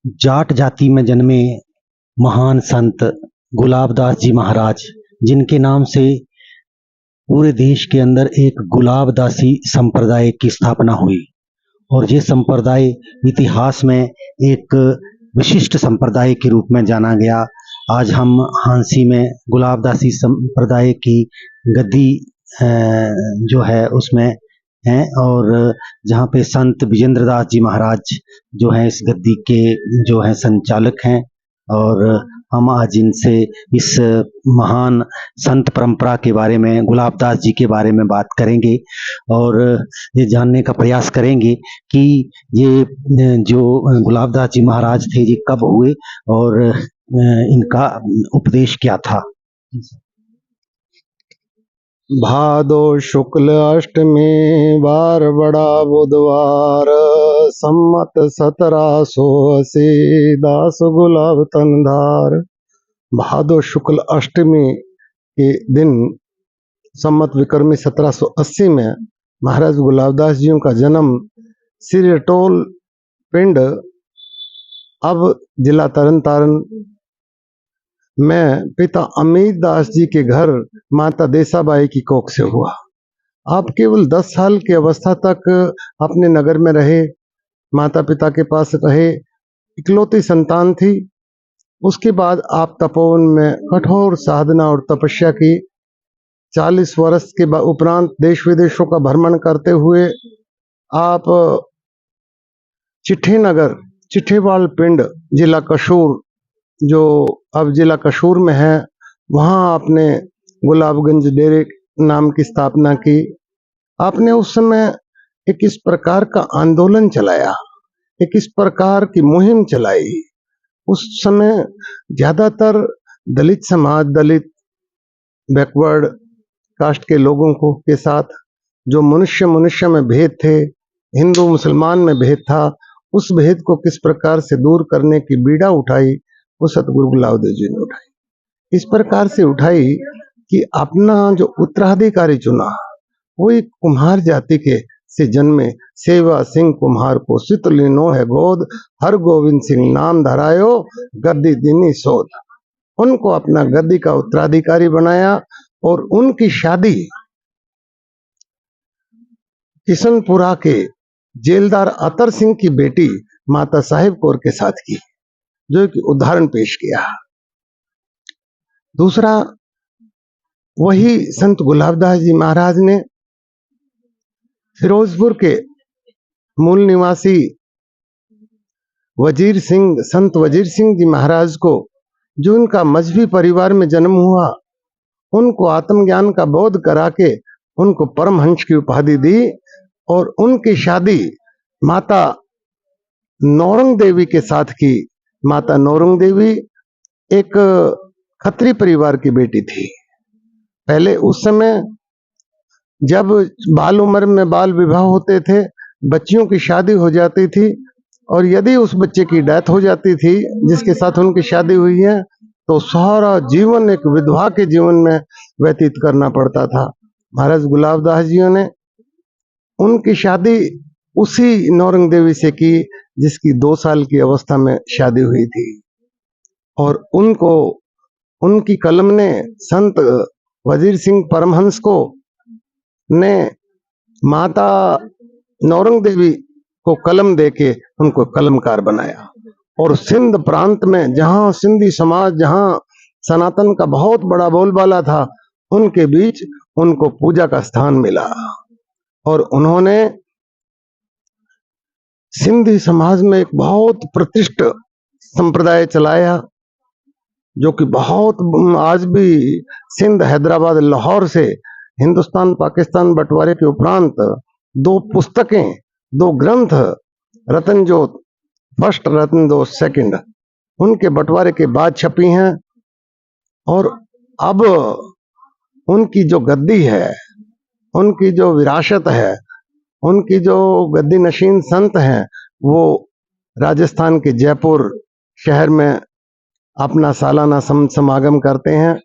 जाट जाति में जन्मे महान संत गुलाबदास जी महाराज, जिनके नाम से पूरे देश के अंदर एक गुलाबदासी संप्रदाय की स्थापना हुई और ये संप्रदाय इतिहास में एक विशिष्ट संप्रदाय के रूप में जाना गया। आज हम हांसी में गुलाबदासी संप्रदाय की गद्दी जो है उसमें हैं और जहाँ पे संत विजेंद्र दास जी महाराज जो हैं इस गद्दी के जो हैं संचालक हैं और हम आज इनसे इस महान संत परंपरा के बारे में, गुलाबदास जी के बारे में बात करेंगे और ये जानने का प्रयास करेंगे कि ये जो गुलाबदास जी महाराज थे ये कब हुए और इनका उपदेश क्या था। भादो शुक्ल अष्टमी बार बड़ा बुधवार सम्मत 1780 दास गुलाब तनधार। भादो शुक्ल अष्टमी के दिन सम्मत विक्रमी 1780 में महाराज गुलाबदास जी का जन्म सिरटोल पिंड अब जिला तरन तारण में पिता अमित दास जी के घर माता देसाबाई की कोख से हुआ। आप केवल 10 साल की अवस्था तक अपने नगर में रहे, माता पिता के पास रहे, इकलौती संतान थी। उसके बाद आप तपोवन में कठोर साधना और तपस्या की। 40 वर्ष के उपरांत देश विदेशों का भ्रमण करते हुए आप चिट्ठी नगर, चिट्ठीवाल पिंड, जिला कसूर, जो अब जिला कसूर में है, वहां आपने गुलाबगंज डेरे नाम की स्थापना की। आपने उस समय एक इस प्रकार का आंदोलन चलाया, एक इस प्रकार की मुहिम चलाई। उस समय ज्यादातर दलित समाज, दलित बैकवर्ड कास्ट के लोगों को के साथ जो मनुष्य मनुष्य में भेद थे, हिंदू मुसलमान में भेद था, उस भेद को किस प्रकार से दूर करने की बीड़ा उठाई, वो सतगुरु गुलाबदेव जी ने उठाई। इस प्रकार से उठाई कि अपना जो उत्तराधिकारी चुना वो एक कुम्हार जाति के से जन्मे सेवा सिंह कुम्हार को सितलिनो है गोद, हर गोविंद सिंह नाम धरायो, गद्दी दीनी सोध। उनको अपना गद्दी का उत्तराधिकारी बनाया और उनकी शादी किशनपुरा के जेलदार अतर सिंह की बेटी माता साहिब कौर के साथ की, जो कि उदाहरण पेश किया। दूसरा, वही संत गुलाबदास जी महाराज ने फिरोजपुर के मूल निवासी वजीर सिंह, संत वजीर सिंह जी महाराज को, जो उनका मजहबी परिवार में जन्म हुआ, उनको आत्मज्ञान का बोध करा के उनको परमहंस की उपाधि दी और उनकी शादी माता नौरंग देवी के साथ की। माता नौरंग देवी एक खत्री परिवार की बेटी थी। पहले उस समय जब बाल उम्र में बाल विवाह होते थे, बच्चियों की शादी हो जाती थी और यदि उस बच्चे की डेथ हो जाती थी जिसके साथ उनकी शादी हुई है, तो सारा जीवन एक विधवा के जीवन में व्यतीत करना पड़ता था। महाराज गुलाबदास जी ने उनकी शादी उसी नौरंग देवी से की जिसकी 2 साल की अवस्था में शादी हुई थी और उनको उनकी कलम ने संत वजीर सिंह परमहंस को ने माता नौरंग देवी को कलम देके उनको कलमकार बनाया और सिंध प्रांत में जहां सिंधी समाज, जहां सनातन का बहुत बड़ा बोलबाला था, उनके बीच उनको पूजा का स्थान मिला और उन्होंने सिंधी समाज में एक बहुत प्रतिष्ठित संप्रदाय चलाया, जो कि बहुत आज भी सिंध, हैदराबाद, लाहौर से हिंदुस्तान पाकिस्तान बंटवारे के उपरांत 2 पुस्तकें, 2 ग्रंथ, रतन जोत फर्स्ट, रतन जोत सेकंड, उनके बंटवारे के बाद छपी हैं। और अब उनकी जो गद्दी है, उनकी जो विरासत है, उनकी जो गद्दी नशीन संत हैं, वो राजस्थान के जयपुर शहर में अपना सालाना समागम करते हैं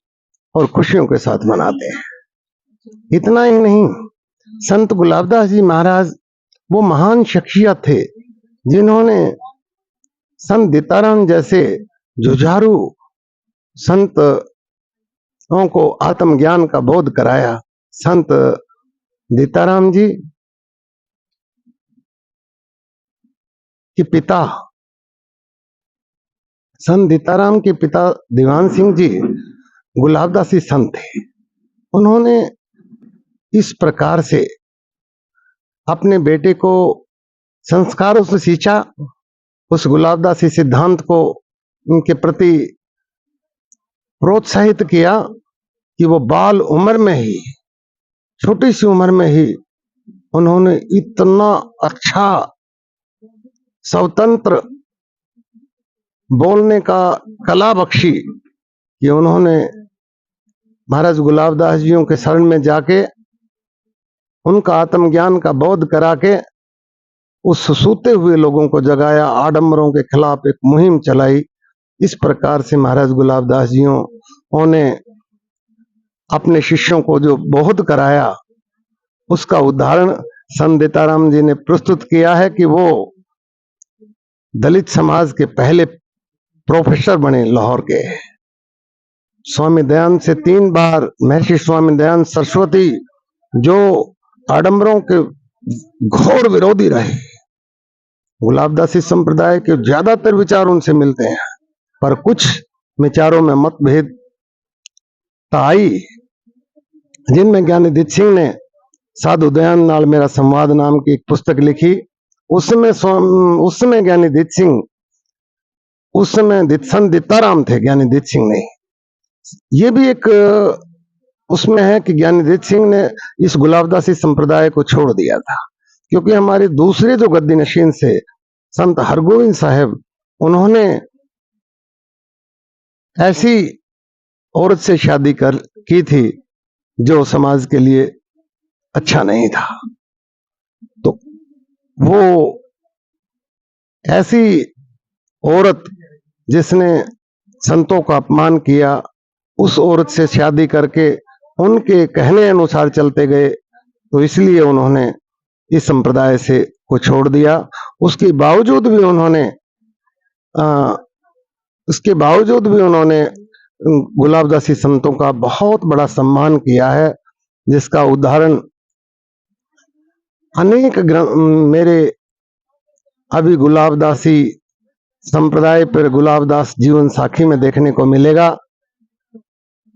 और खुशियों के साथ मनाते हैं। इतना ही नहीं, संत गुलाबदास जी महाराज वो महान शख्सियत थे जिन्होंने संत दीताराम जैसे जुझारू संतों को आत्मज्ञान का बोध कराया। संत दीताराम जी के पिता, संत दीताराम के पिता दीवान सिंह जी गुलाबदासी संत थे। उन्होंने इस प्रकार से अपने बेटे को संस्कारों से सींचा, उस गुलाबदासी सिद्धांत को उनके प्रति प्रोत्साहित किया कि वो बाल उम्र में ही, छोटी सी उम्र में ही उन्होंने इतना अच्छा स्वतंत्र बोलने का कला बख्शी कि उन्होंने महाराज गुलाबदास जियों के शरण में जाके उनका आत्मज्ञान का बोध करा के उस सूते हुए लोगों को जगाया, आडंबरों के खिलाफ एक मुहिम चलाई। इस प्रकार से महाराज गुलाबदास जियों ने अपने शिष्यों को जो बोध कराया, उसका उदाहरण संत दीताराम जी ने प्रस्तुत किया है कि वो दलित समाज के पहले प्रोफेसर बने लाहौर के। स्वामी दयानंद से 3 बार महर्षि स्वामी दयानंद सरस्वती जो आडंबरों के घोर विरोधी रहे, गुलाबदासी संप्रदाय के ज्यादातर विचार उनसे मिलते हैं, पर कुछ विचारों में मतभेद आई, जिनमें ज्ञानी दीत सिंह ने साधु दयानंद नाल मेरा संवाद नाम की एक पुस्तक लिखी। उसमें ज्ञानी दीत सिंह, उस समय संत दीताराम थे, ज्ञानी दीत सिंह नहीं। ये भी एक उसमें है कि ज्ञानी दीत सिंह ने इस गुलाबदासी संप्रदाय को छोड़ दिया था, क्योंकि हमारे दूसरे जो गद्दी नशीन से संत हरगोविंद साहब, उन्होंने ऐसी औरत से शादी की थी जो समाज के लिए अच्छा नहीं था। तो वो ऐसी औरत जिसने संतों का अपमान किया, उस औरत से शादी करके उनके कहने अनुसार चलते गए, तो इसलिए उन्होंने इस संप्रदाय से को छोड़ दिया। उसके बावजूद भी उन्होंने गुलाबदासी संतों का बहुत बड़ा सम्मान किया है, जिसका उदाहरण अनेक मेरे अभी गुलाबदासी संप्रदाय पर गुलाबदास जीवन साखी में देखने को मिलेगा।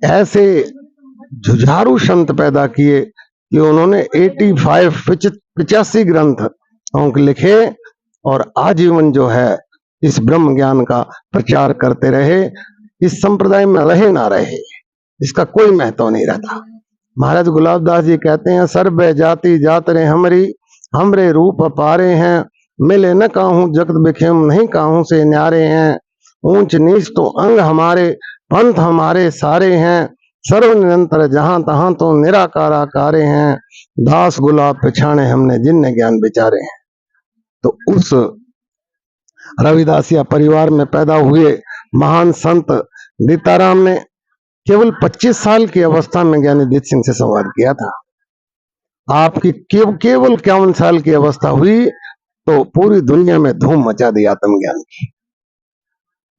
ऐसे जुझारू संत पैदा किए कि उन्होंने 85 ग्रंथ अंक लिखे और आजीवन जो है इस ब्रह्म ज्ञान का प्रचार करते रहे। इस संप्रदाय में रहे ना रहे, इसका कोई महत्व नहीं रहता। महाराज गुलाबदास जी कहते हैं, सर्व जाति जात रे हमरे रूप पारे हैं, मिले न काहू जगत बिखेम नहीं काहू से न्यारे हैं, ऊंच नीच तो अंग हमारे पंथ हमारे सारे हैं, सर्व निरंतर जहां तहां तो निराकार आकारे हैं, दास गुलाब पिछाने हमने जिनने ज्ञान विचारे हैं। तो उस रविदासिया परिवार में पैदा हुए महान संत दीताराम ने केवल 25 साल की अवस्था में ज्ञानी दीत सिंह से संवाद किया था। आपकी केवल 51 साल की अवस्था हुई तो पूरी दुनिया में धूम मचा दी आत्मज्ञान की।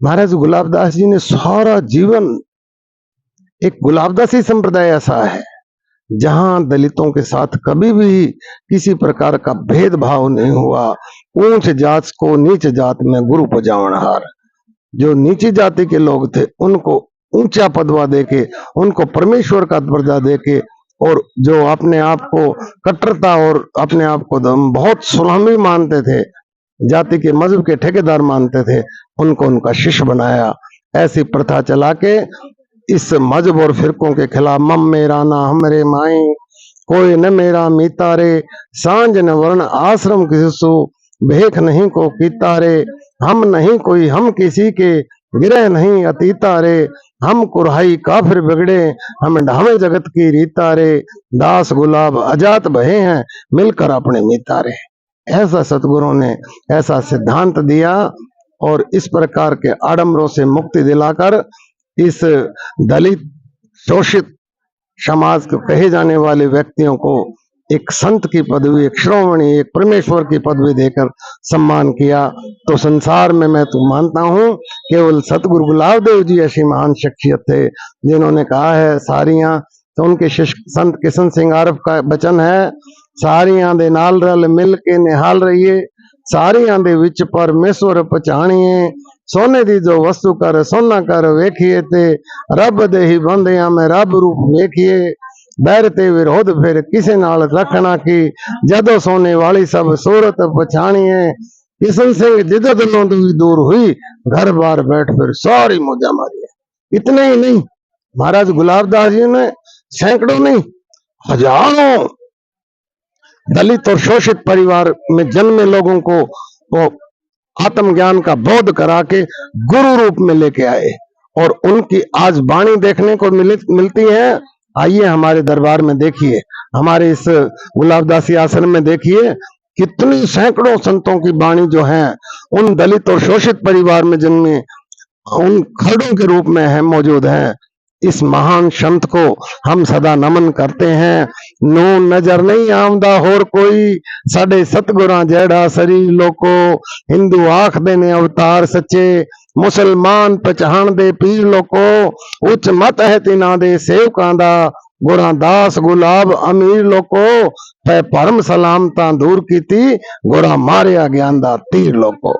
महाराज गुलाबदास जी ने सारा जीवन, एक गुलाबदासी संप्रदाय ऐसा है जहां दलितों के साथ कभी भी किसी प्रकार का भेदभाव नहीं हुआ। ऊंच जात को नीच जात में गुरु पजावनहार, जो नीची जाति के लोग थे उनको ऊंचा पदवा देके, उनको परमेश्वर का दर्जा देके, और जो अपने आप को कट्टरता और अपने आप को बहुत सुलहमी मानते थे, जाति के मजहब के ठेकेदार मानते थे, उनको उनका शिष्य बनाया। ऐसी प्रथा चला के इस मजहब और फिरकों के खिलाफ मम मेरा ना हमरे माई, कोई न मेरा मीता रे, सांझ न वर्ण आश्रम किसु भेख नहीं को कीता रे, हम नहीं कोई हम किसी के गिरह नहीं अतीता रे, हम कुरहाई काफिर बिगड़े हम ढावे जगत की रीता रे, दास गुलाब अजात बहे हैं मिलकर अपने मीता रे। ऐसा सतगुरुओं ने ऐसा सिद्धांत दिया और इस प्रकार के आडंबरों से मुक्ति दिलाकर इस दलित शोषित समाज को कहे जाने वाले व्यक्तियों को एक संत की पदवी, एक श्रोमणी, एक परमेश्वर की पदवी देकर सम्मान किया। तो संसार में मैं तो मानता हूँ केवल सतगुरु गुलाब देव जी ऐसी महान शख्सियत थे जिन्होंने कहा है सारियां, तो उनके शिष्य संत किशन सिंह आरफ का वचन है, सारियां दे नाल रल मिल के निहाल रहिए, सारियां दे विच परमेश्वर पहचानिए, सोने दी जो वस्तु कर सोना कर वेखिए ते रब दे ही बंदियां में रब रूप वेखिए, बैर ते विरोध फिर किसे नाल रखना की, जदों सोने वाली सब सूरत पहचानिए। किशन सिंह जिदो दिलों दूर हुई, घर बार बैठ फिर सारी मौजा मारी। इतने ही नहीं, महाराज गुलाबदास जी ने सैकड़ों नहीं हजारों दलित और शोषित परिवार में जन्मे लोगों को वो आत्मज्ञान का बोध करा के गुरु रूप में लेके आए, और उनकी आज वाणी देखने को मिलती है। आइए हमारे दरबार में देखिए, हमारे इस गुलाबदासी आश्रम में देखिए, कितनी सैकड़ों संतों की वाणी जो है उन दलित और शोषित परिवार में जन्मे उन खरड़ों के रूप में है, मौजूद है। इस महान संत को हम सदा नमन करते हैं। नू नजर नहीं आमदा होर कोई, साडे सतगुरां जैड़ा शरीर लोको, हिंदू आख दे ने अवतार सच्चे, मुसलमान पहचान दे पीर लोको, उच्च मत है तिना दे सेवकां दा, गुरां दास गुलाब अमीर लोको, पै परम सलामतां दूर कीती, गुरां मारिया ज्ञान दा तीर लोको।